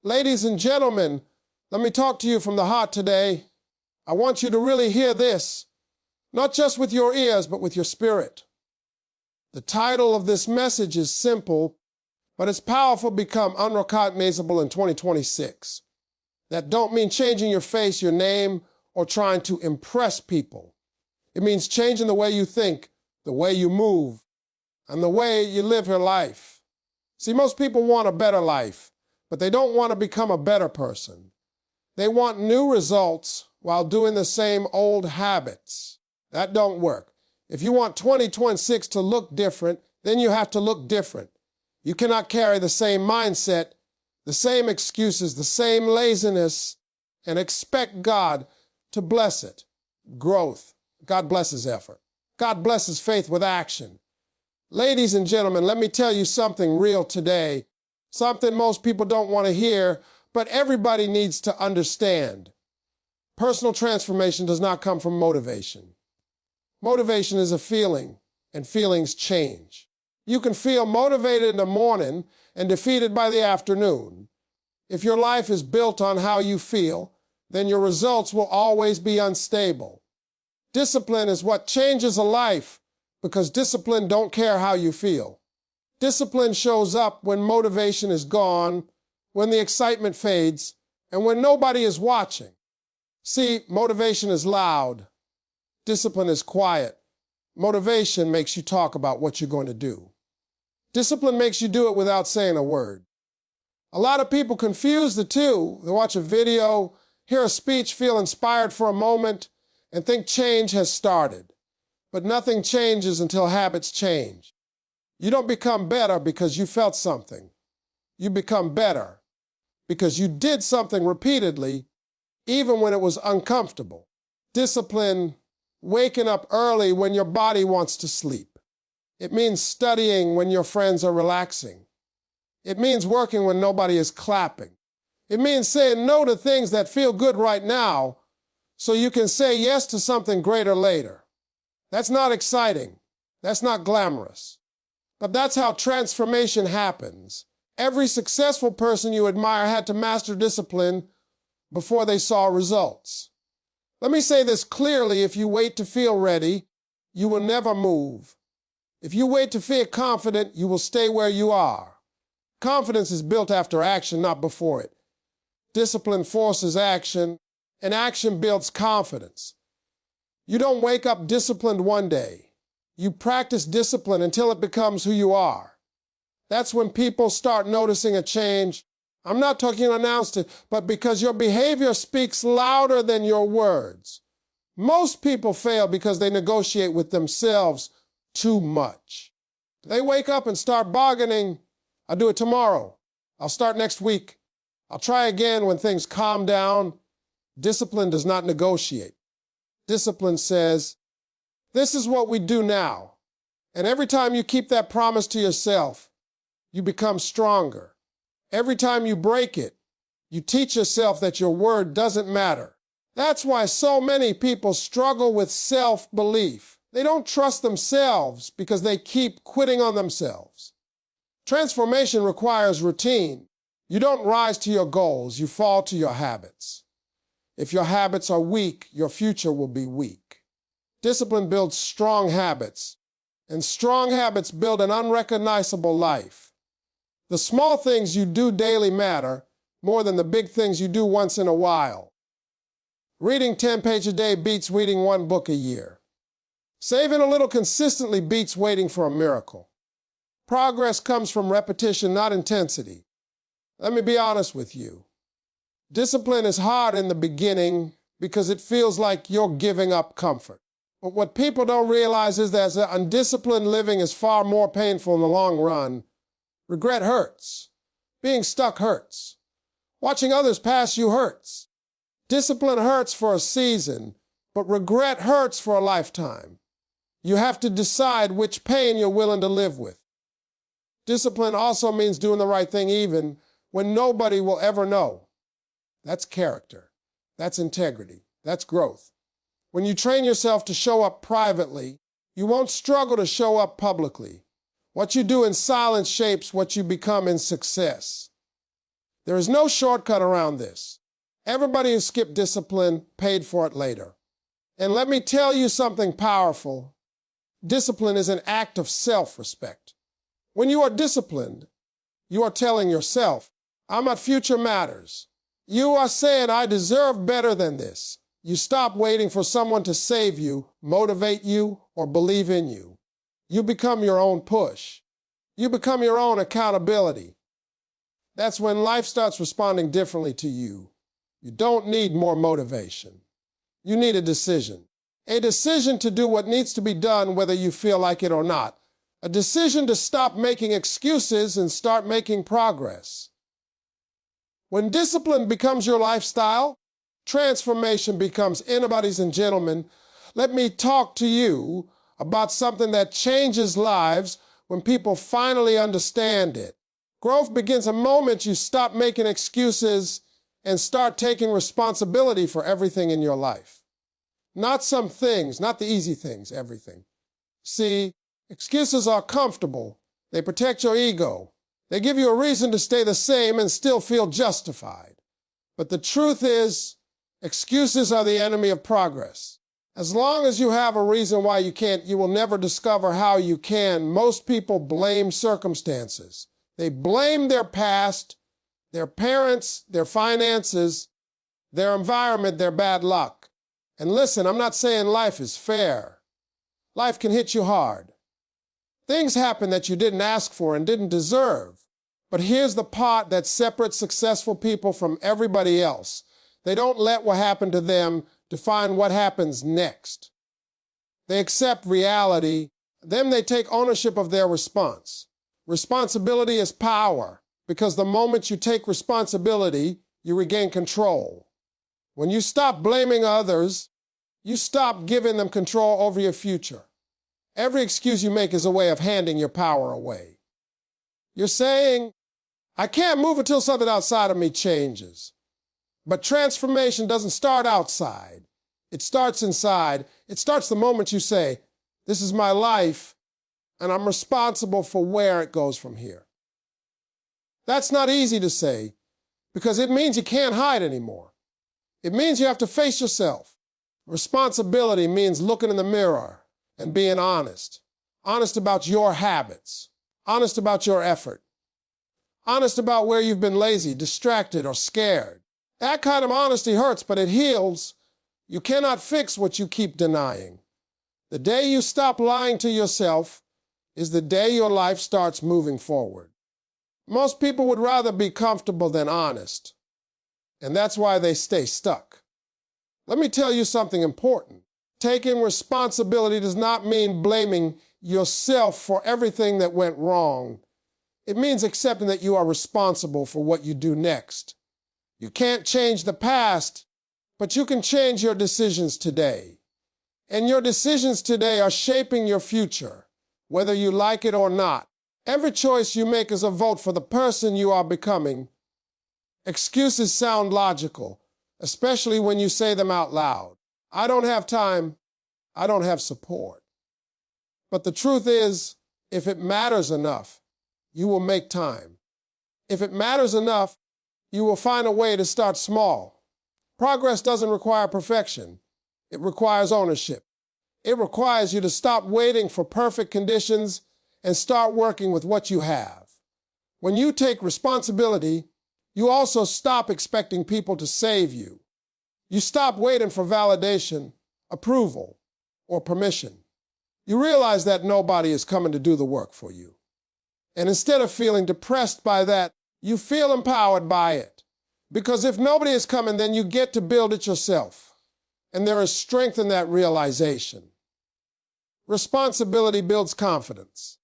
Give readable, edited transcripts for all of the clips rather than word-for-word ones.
Ladies and gentlemen, let me talk to you from the heart today. I want you to really hear this, not just with your ears, but with your spirit. The title of this message is simple, but it's powerful. Become unrecognizable in 2026. That don't mean changing your face, your name, or trying to impress people. It means changing the way you think, the way you move, and the way you live your life. See, most people want a better life, but they don't want to become a better person. They want new results while doing the same old habits. That don't work. If you want 2026 to look different, then you have to look different. You cannot carry the same mindset, the same excuses, the same laziness, and expect God to bless it. Growth. God blesses effort. God blesses faith with action. Ladies and gentlemen, let me tell you something real today, something most people don't want to hear, but everybody needs to understand. Personal transformation does not come from motivation. Motivation is a feeling, and feelings change. You can feel motivated in the morning and defeated by the afternoon. If your life is built on how you feel, then your results will always be unstable. Discipline is what changes a life, because discipline don't care how you feel. Discipline shows up when motivation is gone, when the excitement fades, and when nobody is watching. See, motivation is loud. Discipline is quiet. Motivation makes you talk about what you're going to do. Discipline makes you do it without saying a word. A lot of people confuse the two. They watch a video, hear a speech, feel inspired for a moment, and think change has started. But nothing changes until habits change. You don't become better because you felt something. You become better because you did something repeatedly, even when it was uncomfortable. Discipline, waking up early when your body wants to sleep. It means studying when your friends are relaxing. It means working when nobody is clapping. It means saying no to things that feel good right now so you can say yes to something greater later. That's not exciting. That's not glamorous. But that's how transformation happens. Every successful person you admire had to master discipline before they saw results. Let me say this clearly: if you wait to feel ready, you will never move. If you wait to feel confident, you will stay where you are. Confidence is built after action, not before it. Discipline forces action, and action builds confidence. You don't wake up disciplined one day. You practice discipline until it becomes who you are. That's when people start noticing a change. I'm not talking announced it, but because your behavior speaks louder than your words. Most people fail because they negotiate with themselves too much. They wake up and start bargaining. I'll do it tomorrow. I'll start next week. I'll try again when things calm down. Discipline does not negotiate. Discipline says, this is what we do now. And every time you keep that promise to yourself, you become stronger. Every time you break it, you teach yourself that your word doesn't matter. That's why so many people struggle with self-belief. They don't trust themselves because they keep quitting on themselves. Transformation requires routine. You don't rise to your goals, you fall to your habits. If your habits are weak, your future will be weak. Discipline builds strong habits, and strong habits build an unrecognizable life. The small things you do daily matter more than the big things you do once in a while. Reading 10 pages a day beats reading one book a year. Saving a little consistently beats waiting for a miracle. Progress comes from repetition, not intensity. Let me be honest with you. Discipline is hard in the beginning because it feels like you're giving up comfort. But what people don't realize is that undisciplined living is far more painful in the long run. Regret hurts. Being stuck hurts. Watching others pass you hurts. Discipline hurts for a season, but regret hurts for a lifetime. You have to decide which pain you're willing to live with. Discipline also means doing the right thing even when nobody will ever know. That's character. That's integrity. That's growth. When you train yourself to show up privately, you won't struggle to show up publicly. What you do in silence shapes what you become in success. There is no shortcut around this. Everybody who skipped discipline paid for it later. And let me tell you something powerful. Discipline is an act of self-respect. When you are disciplined, you are telling yourself, my future matters. You are saying, I deserve better than this. You stop waiting for someone to save you, motivate you, or believe in you. You become your own push. You become your own accountability. That's when life starts responding differently to you. You don't need more motivation. You need a decision. A decision to do what needs to be done whether you feel like it or not. A decision to stop making excuses and start making progress. When discipline becomes your lifestyle, transformation becomes. Ladies and gentlemen, let me talk to you about something that changes lives when people finally understand it. Growth begins the moment you stop making excuses and start taking responsibility for everything in your life. Not some things, not the easy things, everything. See, excuses are comfortable. They protect your ego. They give you a reason to stay the same and still feel justified. But the truth is, excuses are the enemy of progress. As long as you have a reason why you can't, you will never discover how you can. Most people blame circumstances. They blame their past, their parents, their finances, their environment, their bad luck. And listen, I'm not saying life is fair. Life can hit you hard. Things happen that you didn't ask for and didn't deserve. But here's the part that separates successful people from everybody else. They don't let what happened to them define what happens next. They accept reality, then they take ownership of their response. Responsibility is power, because the moment you take responsibility, you regain control. When you stop blaming others, you stop giving them control over your future. Every excuse you make is a way of handing your power away. You're saying, I can't move until something outside of me changes. But transformation doesn't start outside. It starts inside. It starts the moment you say, this is my life, and I'm responsible for where it goes from here. That's not easy to say, because it means you can't hide anymore. It means you have to face yourself. Responsibility means looking in the mirror and being honest. Honest about your habits. Honest about your effort. Honest about where you've been lazy, distracted, or scared. That kind of honesty hurts, but it heals. You cannot fix what you keep denying. The day you stop lying to yourself is the day your life starts moving forward. Most people would rather be comfortable than honest, and that's why they stay stuck. Let me tell you something important. Taking responsibility does not mean blaming yourself for everything that went wrong. It means accepting that you are responsible for what you do next. You can't change the past, but you can change your decisions today. And your decisions today are shaping your future, whether you like it or not. Every choice you make is a vote for the person you are becoming. Excuses sound logical, especially when you say them out loud. I don't have time. I don't have support. But the truth is, if it matters enough, you will make time. If it matters enough, you will find a way to start small. Progress doesn't require perfection. It requires ownership. It requires you to stop waiting for perfect conditions and start working with what you have. When you take responsibility, you also stop expecting people to save you. You stop waiting for validation, approval, or permission. You realize that nobody is coming to do the work for you. And instead of feeling depressed by that, you feel empowered by it. Because if nobody is coming, then you get to build it yourself. And there is strength in that realization. Responsibility builds confidence.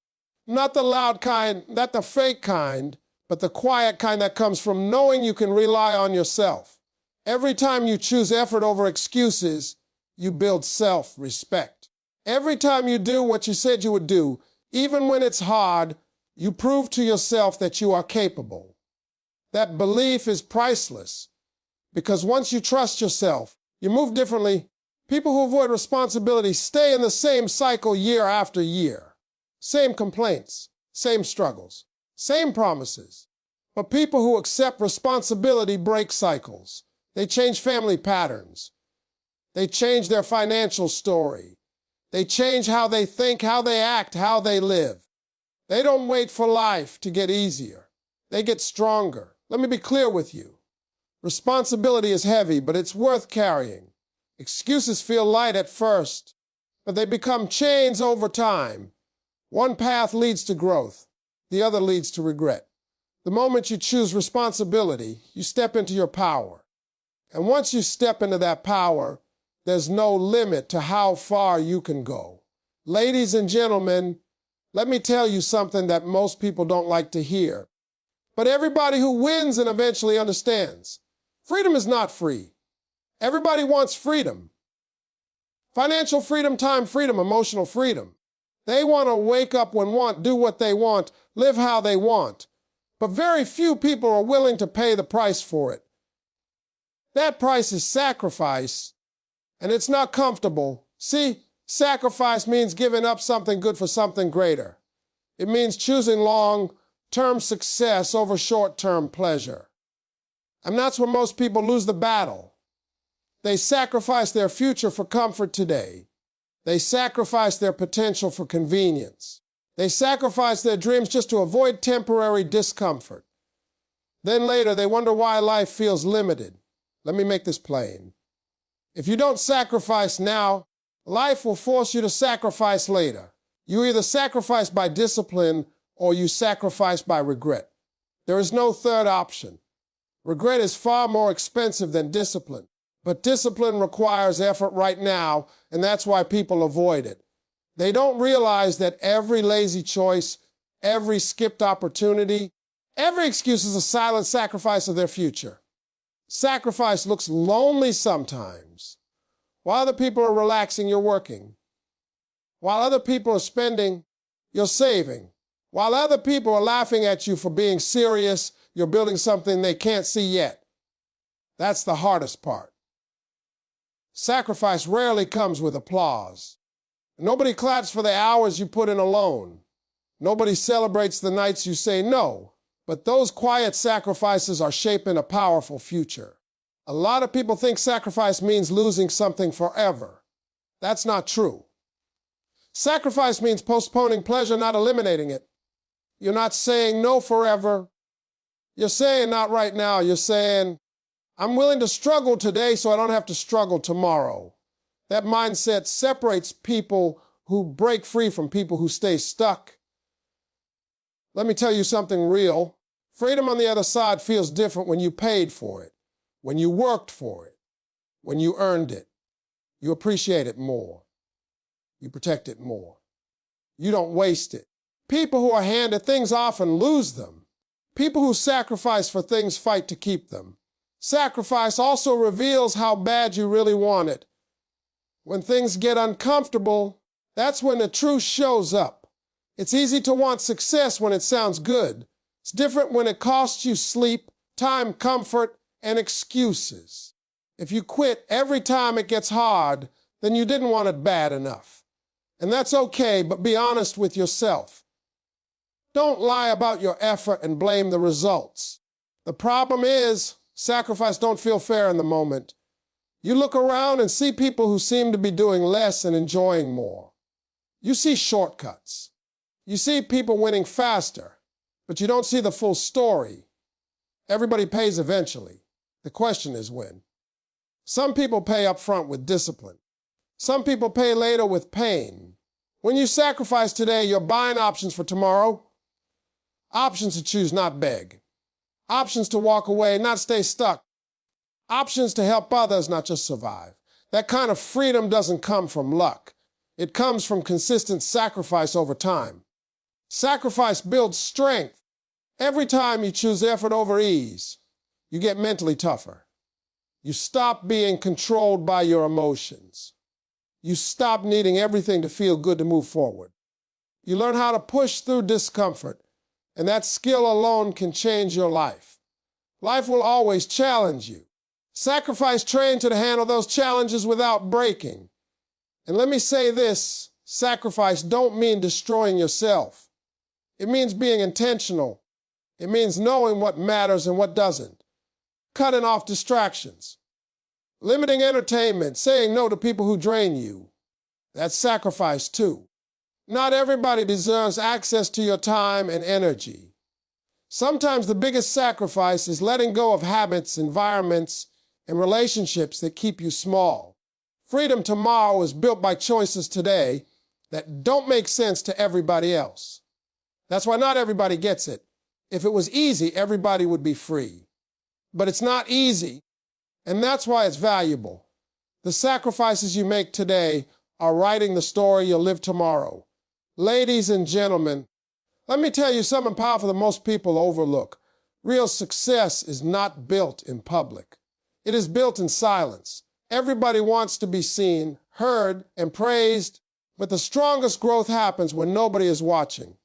Not the loud kind, not the fake kind, but the quiet kind that comes from knowing you can rely on yourself. Every time you choose effort over excuses, you build self-respect. Every time you do what you said you would do, even when it's hard, you prove to yourself that you are capable. That belief is priceless, because once you trust yourself, you move differently. People who avoid responsibility stay in the same cycle year after year. Same complaints, same struggles, same promises. But people who accept responsibility break cycles. They change family patterns. They change their financial story. They change how they think, how they act, how they live. They don't wait for life to get easier. They get stronger. Let me be clear with you. Responsibility is heavy, but it's worth carrying. Excuses feel light at first, but they become chains over time. One path leads to growth. The other leads to regret. The moment you choose responsibility, you step into your power. And once you step into that power, there's no limit to how far you can go. Ladies and gentlemen, let me tell you something that most people don't like to hear. But everybody who wins and eventually understands. Freedom is not free. Everybody wants freedom. Financial freedom, time freedom, emotional freedom. They want to wake up when want, do what they want, live how they want. But very few people are willing to pay the price for it. That price is sacrifice, and it's not comfortable. See, sacrifice means giving up something good for something greater. It means choosing long-term success over short-term pleasure. And that's where most people lose the battle. They sacrifice their future for comfort today. They sacrifice their potential for convenience. They sacrifice their dreams just to avoid temporary discomfort. Then later, they wonder why life feels limited. Let me make this plain. If you don't sacrifice now, life will force you to sacrifice later. You either sacrifice by discipline or you sacrifice by regret. There is no third option. Regret is far more expensive than discipline, but discipline requires effort right now, and that's why people avoid it. They don't realize that every lazy choice, every skipped opportunity, every excuse is a silent sacrifice of their future. Sacrifice looks lonely sometimes. While other people are relaxing, you're working. While other people are spending, you're saving. While other people are laughing at you for being serious, you're building something they can't see yet. That's the hardest part. Sacrifice rarely comes with applause. Nobody claps for the hours you put in alone. Nobody celebrates the nights you say no. But those quiet sacrifices are shaping a powerful future. A lot of people think sacrifice means losing something forever. That's not true. Sacrifice means postponing pleasure, not eliminating it. You're not saying no forever. You're saying not right now. You're saying, I'm willing to struggle today so I don't have to struggle tomorrow. That mindset separates people who break free from people who stay stuck. Let me tell you something real. Freedom on the other side feels different when you paid for it, when you worked for it, when you earned it. You appreciate it more. You protect it more. You don't waste it. People who are handed things often lose them. People who sacrifice for things fight to keep them. Sacrifice also reveals how bad you really want it. When things get uncomfortable, that's when the truth shows up. It's easy to want success when it sounds good. It's different when it costs you sleep, time, comfort, and excuses. If you quit every time it gets hard, then you didn't want it bad enough. And that's okay, but be honest with yourself. Don't lie about your effort and blame the results. The problem is, sacrifice don't feel fair in the moment. You look around and see people who seem to be doing less and enjoying more. You see shortcuts. You see people winning faster, but you don't see the full story. Everybody pays eventually. The question is when. Some people pay up front with discipline. Some people pay later with pain. When you sacrifice today, you're buying options for tomorrow. Options to choose, not beg. Options to walk away, not stay stuck. Options to help others, not just survive. That kind of freedom doesn't come from luck. It comes from consistent sacrifice over time. Sacrifice builds strength. Every time you choose effort over ease, you get mentally tougher. You stop being controlled by your emotions. You stop needing everything to feel good to move forward. You learn how to push through discomfort, and that skill alone can change your life. Life will always challenge you. Sacrifice trains you to handle those challenges without breaking. And let me say this, sacrifice don't mean destroying yourself. It means being intentional. It means knowing what matters and what doesn't, cutting off distractions, limiting entertainment, saying no to people who drain you. That's sacrifice too. Not everybody deserves access to your time and energy. Sometimes the biggest sacrifice is letting go of habits, environments, and relationships that keep you small. Freedom tomorrow is built by choices today that don't make sense to everybody else. That's why not everybody gets it. If it was easy, everybody would be free. But it's not easy, and that's why it's valuable. The sacrifices you make today are writing the story you'll live tomorrow. Ladies and gentlemen, let me tell you something powerful that most people overlook. Real success is not built in public. It is built in silence. Everybody wants to be seen, heard, and praised, but the strongest growth happens when nobody is watching,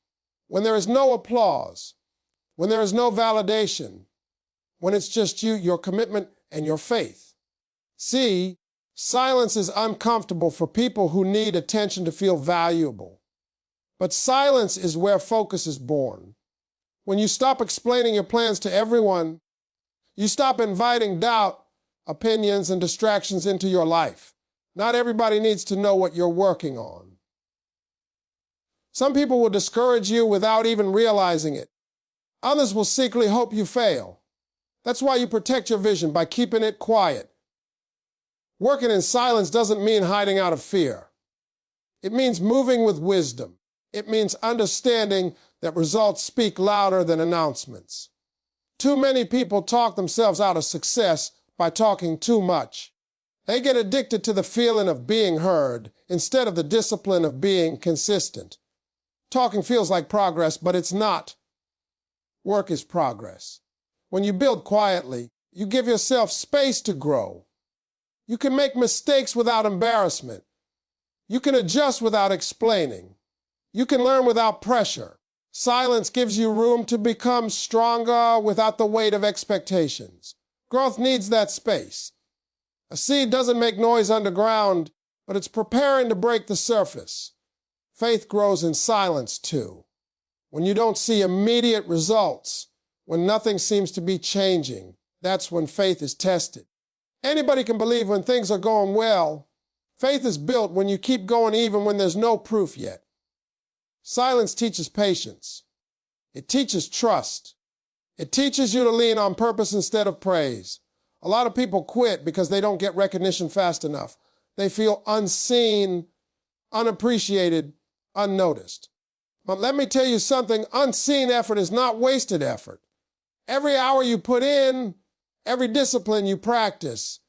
when there is no applause, when there is no validation, when it's just you, your commitment, and your faith. See, silence is uncomfortable for people who need attention to feel valuable. But silence is where focus is born. When you stop explaining your plans to everyone, you stop inviting doubt, opinions, and distractions into your life. Not everybody needs to know what you're working on. Some people will discourage you without even realizing it. Others will secretly hope you fail. That's why you protect your vision by keeping it quiet. Working in silence doesn't mean hiding out of fear. It means moving with wisdom. It means understanding that results speak louder than announcements. Too many people talk themselves out of success by talking too much. They get addicted to the feeling of being heard instead of the discipline of being consistent. Talking feels like progress, but it's not. Work is progress. When you build quietly, you give yourself space to grow. You can make mistakes without embarrassment. You can adjust without explaining. You can learn without pressure. Silence gives you room to become stronger without the weight of expectations. Growth needs that space. A seed doesn't make noise underground, but it's preparing to break the surface. Faith grows in silence too. When you don't see immediate results, when nothing seems to be changing, that's when faith is tested. Anybody can believe when things are going well. Faith is built when you keep going even when there's no proof yet. Silence teaches patience. It teaches trust. It teaches you to lean on purpose instead of praise. A lot of people quit because they don't get recognition fast enough. They feel unseen, unappreciated, unnoticed. But let me tell you something, unseen effort is not wasted effort. Every hour you put in, every discipline you practice,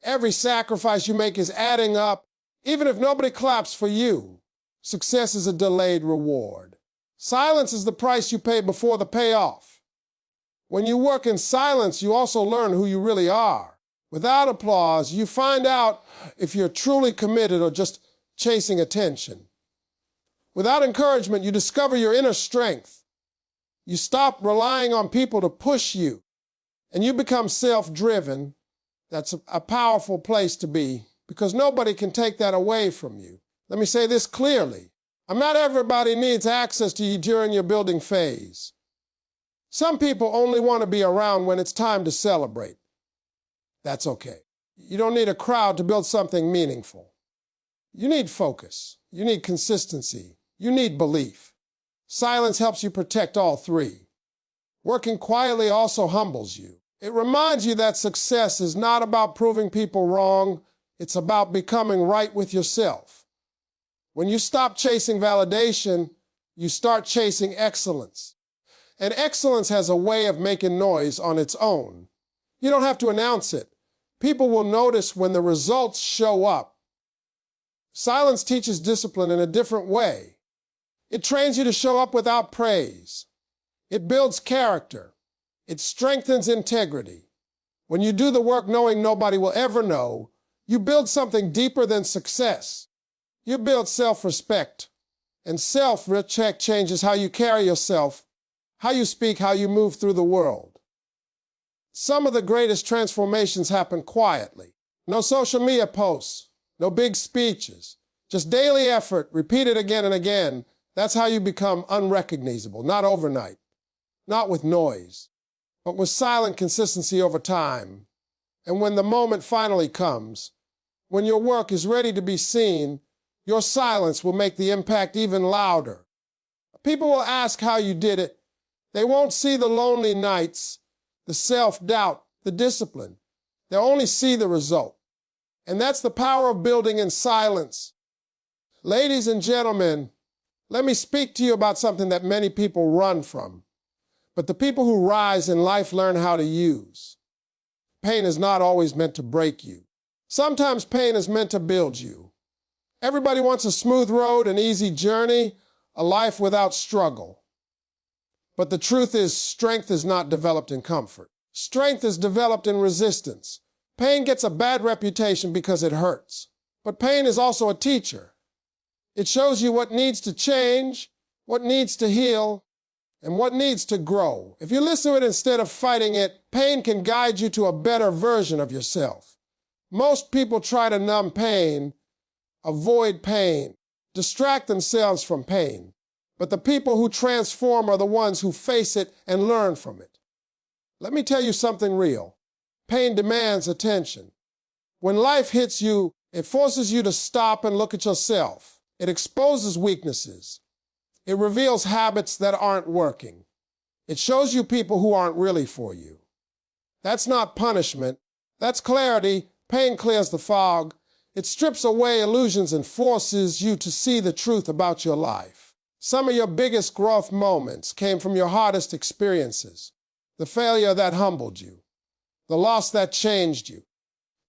every sacrifice you make is adding up, even if nobody claps for you. Success is a delayed reward. Silence is the price you pay before the payoff. When you work in silence, you also learn who you really are. Without applause, you find out if you're truly committed or just chasing attention. Without encouragement, you discover your inner strength. You stop relying on people to push you, and you become self-driven. That's a powerful place to be, because nobody can take that away from you. Let me say this clearly. Not everybody needs access to you during your building phase. Some people only want to be around when it's time to celebrate. That's okay. You don't need a crowd to build something meaningful. You need focus. You need consistency. You need belief. Silence helps you protect all three. Working quietly also humbles you. It reminds you that success is not about proving people wrong. It's about becoming right with yourself. When you stop chasing validation, you start chasing excellence. And excellence has a way of making noise on its own. You don't have to announce it. People will notice when the results show up. Silence teaches discipline in a different way. It trains you to show up without praise. It builds character. It strengthens integrity. When you do the work knowing nobody will ever know, you build something deeper than success. You build self-respect, and self-respect changes how you carry yourself, how you speak, how you move through the world. Some of the greatest transformations happen quietly. No social media posts, no big speeches, just daily effort repeated again and again. That's how you become unrecognizable, not overnight. not with noise, but with silent consistency over time. And when the moment finally comes, when your work is ready to be seen, your silence will make the impact even louder. People will ask how you did it. They won't see the lonely nights, the self-doubt, the discipline. They'll only see the result. And that's the power of building in silence. Ladies and gentlemen, let me speak to you about something that many people run from. But the people who rise in life learn how to use. Pain is not always meant to break you. Sometimes pain is meant to build you. Everybody wants a smooth road, an easy journey, a life without struggle. But the truth is, strength is not developed in comfort. Strength is developed in resistance. Pain gets a bad reputation because it hurts. But pain is also a teacher. It shows you what needs to change, what needs to heal, and what needs to grow. If you listen to it instead of fighting it, pain can guide you to a better version of yourself. Most people try to numb pain, avoid pain, distract themselves from pain. But the people who transform are the ones who face it and learn from it. Let me tell you something real. Pain demands attention. When life hits you, it forces you to stop and look at yourself. It exposes weaknesses. It reveals habits that aren't working. It shows you people who aren't really for you. That's not punishment. That's clarity. Pain clears the fog. It strips away illusions and forces you to see the truth about your life. Some of your biggest growth moments came from your hardest experiences. The failure that humbled you. The loss that changed you.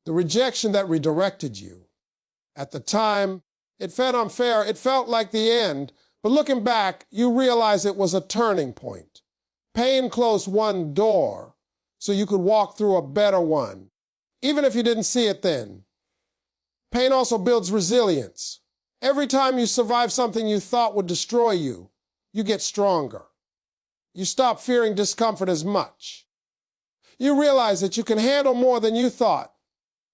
The rejection that redirected you. At the time, it felt unfair. It felt like the end. But looking back, you realize it was a turning point. Pain closed one door so you could walk through a better one, even if you didn't see it then. Pain also builds resilience. Every time you survive something you thought would destroy you, you get stronger. You stop fearing discomfort as much. You realize that you can handle more than you thought.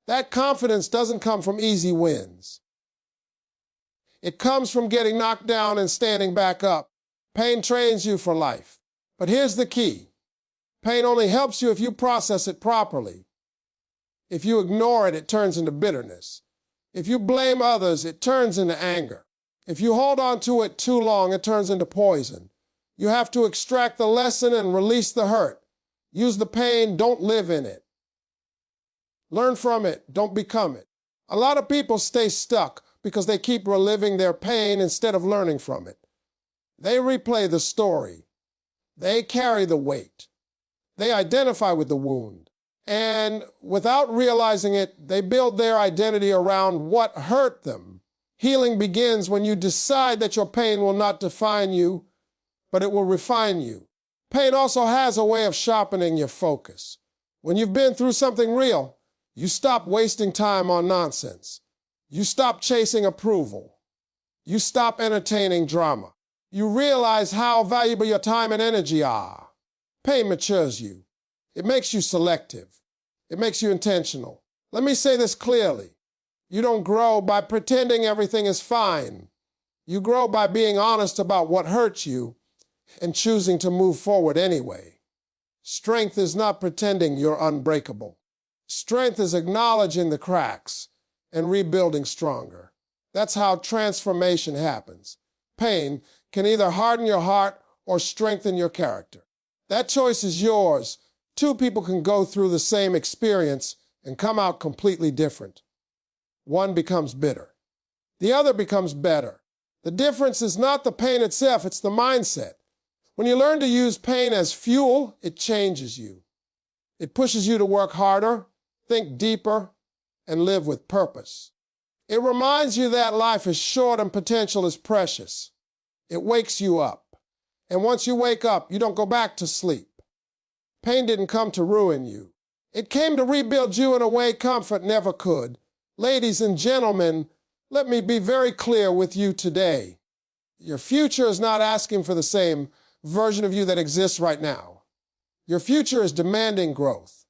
That confidence doesn't come from easy wins. It comes from getting knocked down and standing back up. Pain trains you for life. But here's the key. Pain only helps you if you process it properly. If you ignore it, it turns into bitterness. If you blame others, it turns into anger. If you hold on to it too long, it turns into poison. You have to extract the lesson and release the hurt. Use the pain, don't live in it. Learn from it, don't become it. A lot of people stay stuck because they keep reliving their pain instead of learning from it. They replay the story. They carry the weight. They identify with the wound. And without realizing it, they build their identity around what hurt them. Healing begins when you decide that your pain will not define you, but it will refine you. Pain also has a way of sharpening your focus. When you've been through something real, you stop wasting time on nonsense. You stop chasing approval. You stop entertaining drama. You realize how valuable your time and energy are. Pain matures you. It makes you selective. It makes you intentional. Let me say this clearly. You don't grow by pretending everything is fine. You grow by being honest about what hurts you and choosing to move forward anyway. Strength is not pretending you're unbreakable. Strength is acknowledging the cracks and rebuilding stronger. That's how transformation happens. Pain can either harden your heart or strengthen your character. That choice is yours. Two people can go through the same experience and come out completely different. One becomes bitter. The other becomes better. The difference is not the pain itself, it's the mindset. When you learn to use pain as fuel, it changes you. It pushes you to work harder, think deeper, and live with purpose. It reminds you that life is short and potential is precious. It wakes you up. And once you wake up, you don't go back to sleep. Pain didn't come to ruin you. It came to rebuild you in a way comfort never could. Ladies and gentlemen, let me be very clear with you today. Your future is not asking for the same version of you that exists right now. Your future is demanding growth.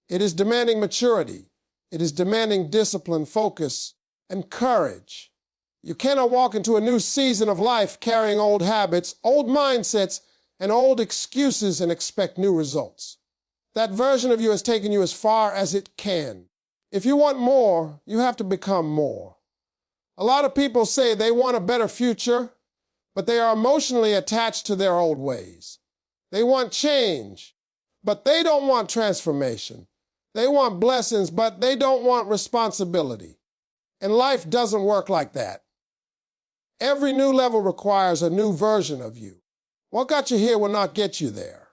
It is demanding maturity. It is demanding discipline, focus, and courage. You cannot walk into a new season of life carrying old habits, old mindsets, and old excuses and expect new results. That version of you has taken you as far as it can. If you want more, you have to become more. A lot of people say they want a better future, but they are emotionally attached to their old ways. They want change, but they don't want transformation. They want blessings, but they don't want responsibility. And life doesn't work like that. Every new level requires a new version of you. What got you here will not get you there.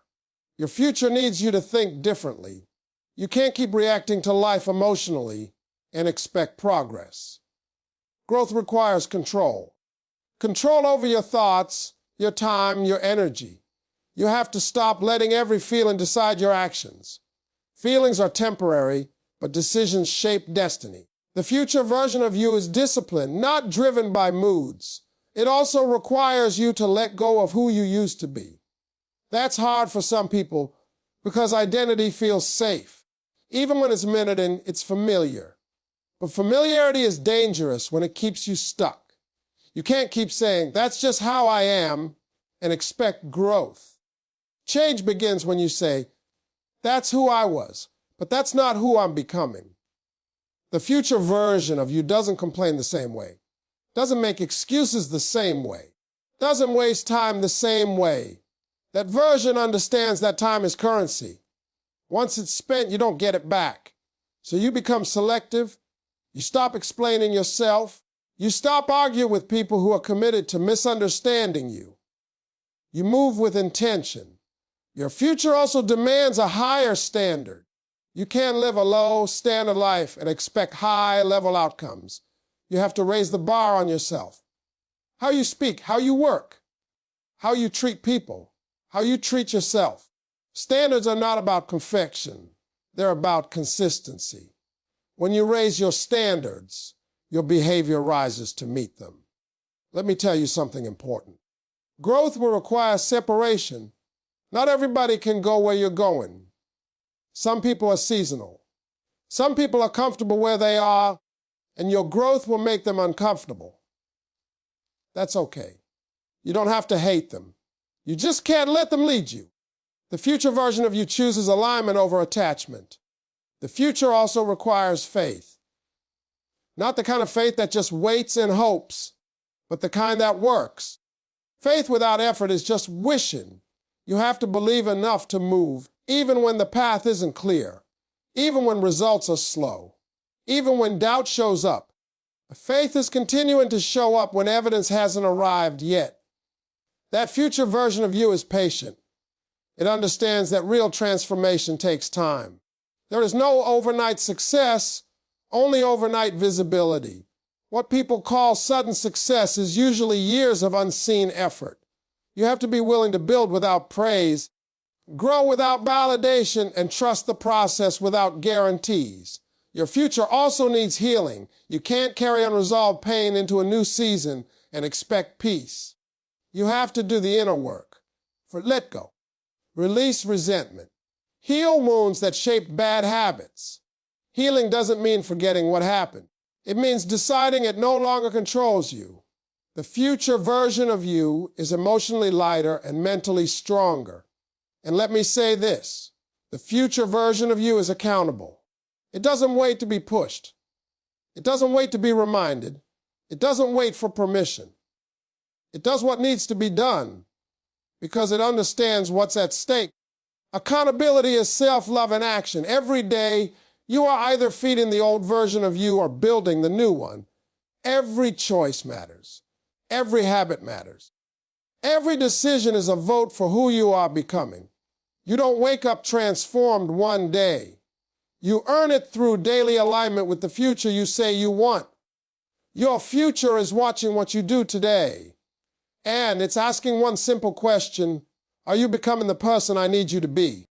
Your future needs you to think differently. You can't keep reacting to life emotionally and expect progress. Growth requires control. Control over your thoughts, your time, your energy. You have to stop letting every feeling decide your actions. Feelings are temporary, but decisions shape destiny. The future version of you is disciplined, not driven by moods. It also requires you to let go of who you used to be. That's hard for some people because identity feels safe, even when it's minute and it's familiar. But familiarity is dangerous when it keeps you stuck. You can't keep saying, "That's just how I am," and expect growth. Change begins when you say, "That's who I was, but that's not who I'm becoming." The future version of you doesn't complain the same way, doesn't make excuses the same way, doesn't waste time the same way. That version understands that time is currency. Once it's spent, you don't get it back. So you become selective. You stop explaining yourself. You stop arguing with people who are committed to misunderstanding you. You move with intention. Your future also demands a higher standard. You can't live a low standard life and expect high-level outcomes. You have to raise the bar on yourself. How you speak, how you work, how you treat people, how you treat yourself. Standards are not about perfection. They're about consistency. When you raise your standards, your behavior rises to meet them. Let me tell you something important. Growth will require separation. Not everybody can go where you're going. Some people are seasonal. Some people are comfortable where they are, and your growth will make them uncomfortable. That's okay. You don't have to hate them. You just can't let them lead you. The future version of you chooses alignment over attachment. The future also requires faith. Not the kind of faith that just waits and hopes, but the kind that works. Faith without effort is just wishing. You have to believe enough to move, even when the path isn't clear, even when results are slow, even when doubt shows up. Faith is continuing to show up when evidence hasn't arrived yet. That future version of you is patient. It understands that real transformation takes time. There is no overnight success, only overnight visibility. What people call sudden success is usually years of unseen effort. You have to be willing to build without praise, grow without validation, and trust the process without guarantees. Your future also needs healing. You can't carry unresolved pain into a new season and expect peace. You have to do the inner work. Let go. Release resentment. Heal wounds that shaped bad habits. Healing doesn't mean forgetting what happened. It means deciding it no longer controls you. The future version of you is emotionally lighter and mentally stronger. And let me say this, the future version of you is accountable. It doesn't wait to be pushed. It doesn't wait to be reminded. It doesn't wait for permission. It does what needs to be done because it understands what's at stake. Accountability is self-love in action. Every day, you are either feeding the old version of you or building the new one. Every choice matters. Every habit matters. Every decision is a vote for who you are becoming. You don't wake up transformed one day. You earn it through daily alignment with the future you say you want. Your future is watching what you do today. And it's asking one simple question, are you becoming the person I need you to be?